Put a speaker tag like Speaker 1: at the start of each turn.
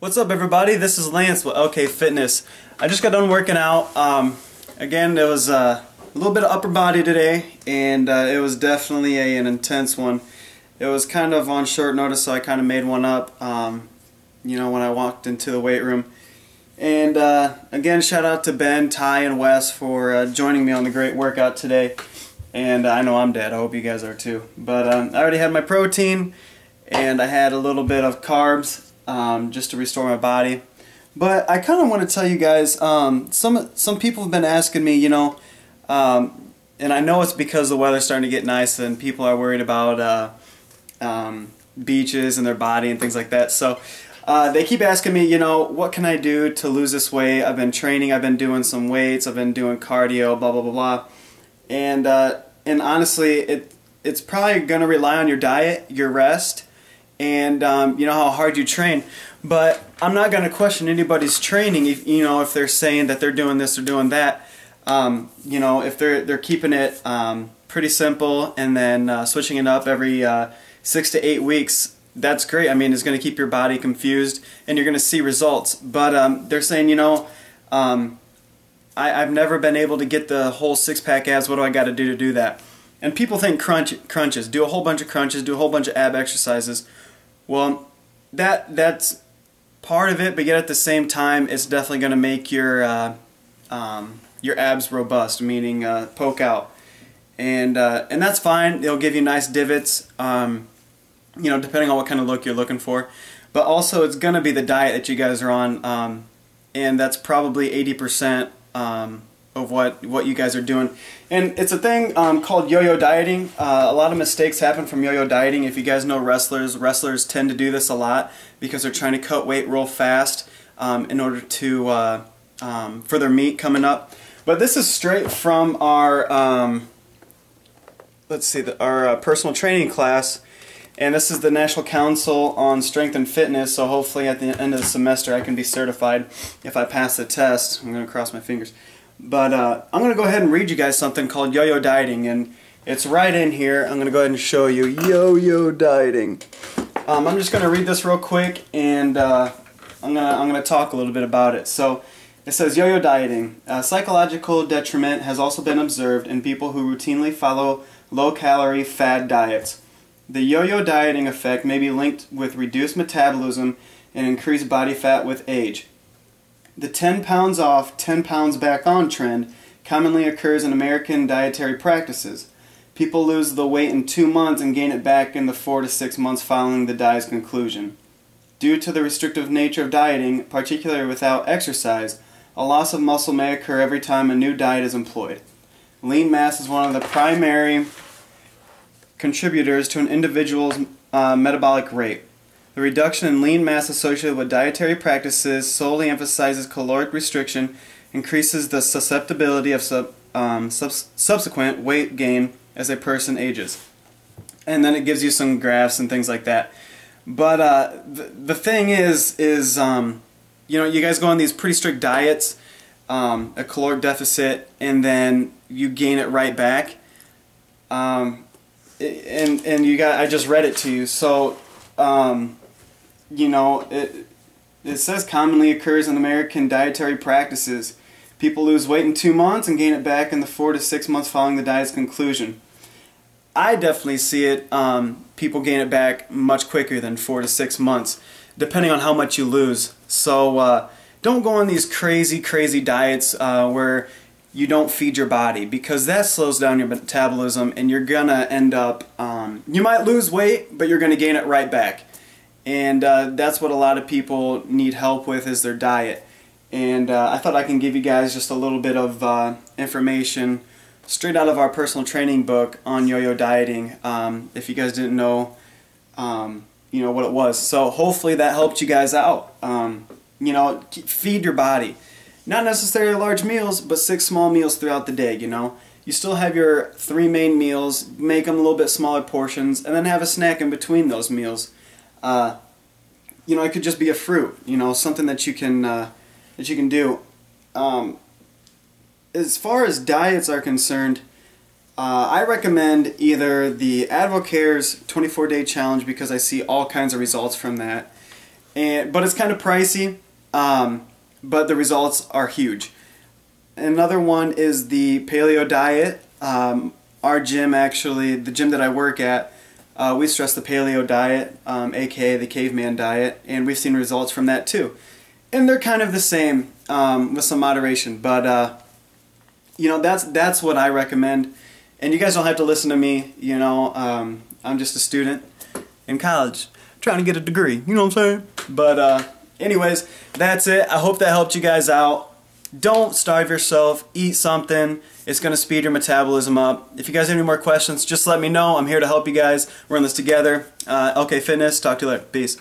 Speaker 1: What's up, everybody? This is Lance with LK Fitness. I just got done working out. Again, it was a little bit of upper body today, and it was definitely an intense one. It was kind of on short notice, so I kind of made one up, you know, when I walked into the weight room. And again, shout out to Ben, Ty, and Wes for joining me on the great workout today. And I know I'm dead. I hope you guys are too. But I already had my protein, and I had a little bit of carbs. Just to restore my body. But I kind of want to tell you guys, some people have been asking me, you know, and I know it's because the weather's starting to get nice and people are worried about beaches and their body and things like that. So they keep asking me, you know, what can I do to lose this weight? I've been training, I've been doing some weights, I've been doing cardio, blah blah blah blah. And honestly, it's probably going to rely on your diet, your rest, and you know how hard you train. But I'm not going to question anybody's training if, you know, if they're saying that they're doing this or doing that. You know, if they're keeping it pretty simple and then switching it up every 6 to 8 weeks, that's great. I mean, it's going to keep your body confused and you're going to see results. But they're saying, you know, I've never been able to get the whole six-pack abs. What do I got to do that? And people think crunches. Do a whole bunch of crunches, do a whole bunch of ab exercises. Well, that's part of it, but yet at the same time, it's definitely going to make your abs robust, meaning poke out, and that's fine. It'll give you nice divots, you know, depending on what kind of look you're looking for. But also, it's going to be the diet that you guys are on, and that's probably 80% of what you guys are doing. And it's a thing called yo-yo dieting. A lot of mistakes happen from yo-yo dieting. If you guys know wrestlers tend to do this a lot because they're trying to cut weight real fast in order to for their meet coming up. But this is straight from our let's see, our personal training class, and this is the National Council on Strength and Fitness. So hopefully at the end of the semester I can be certified if I pass the test. I'm going to cross my fingers. But I'm going to go ahead and read you guys something called yo-yo dieting, and it's right in here. I'm going to go ahead and show you yo-yo dieting. I'm just going to read this real quick, and I'm going to talk a little bit about it. So it says yo-yo dieting. Psychological detriment has also been observed in people who routinely follow low-calorie fad diets. The yo-yo dieting effect may be linked with reduced metabolism and increased body fat with age. The 10 pounds off, 10 pounds back on trend commonly occurs in American dietary practices. People lose the weight in 2 months and gain it back in the 4 to 6 months following the diet's conclusion. Due to the restrictive nature of dieting, particularly without exercise, a loss of muscle may occur every time a new diet is employed. Lean mass is one of the primary contributors to an individual's metabolic rate. The reduction in lean mass associated with dietary practices solely emphasizes caloric restriction, increases the susceptibility of subsequent weight gain as a person ages. And then it gives you some graphs and things like that. But the thing is you know, you guys go on these pretty strict diets, a caloric deficit, and then you gain it right back. And I just read it to you. So you know, it says commonly occurs in American dietary practices. People lose weight in 2 months and gain it back in the 4 to 6 months following the diet's conclusion. I definitely see it, people gain it back much quicker than 4 to 6 months, depending on how much you lose. So don't go on these crazy diets where you don't feed your body, because that slows down your metabolism and you're gonna end up, you might lose weight, but you're gonna gain it right back. And that's what a lot of people need help with, is their diet. And I thought I can give you guys just a little bit of information straight out of our personal training book on yo-yo dieting, if you guys didn't know, you know, what it was. So hopefully that helped you guys out. You know, feed your body. Not necessarily large meals, but 6 small meals throughout the day, you know. You still have your 3 main meals, make them a little bit smaller portions, and then have a snack in between those meals. You know, it could just be a fruit, you know, something that you can do. As far as diets are concerned, I recommend either the Advocare's 24-day challenge, because I see all kinds of results from that, but it's kind of pricey, but the results are huge. Another one is the paleo diet. Our gym, actually, the gym that I work at, we stress the paleo diet, aka the caveman diet, and we've seen results from that too. And they're kind of the same, with some moderation, but you know, that's what I recommend. And you guys don't have to listen to me, you know, I'm just a student in college trying to get a degree, you know what I'm saying? But anyways, that's it. I hope that helped you guys out. Don't starve yourself, eat something. It's going to speed your metabolism up. If you guys have any more questions, just let me know. I'm here to help you guys. We're in this together. LK Fitness, talk to you later. Peace.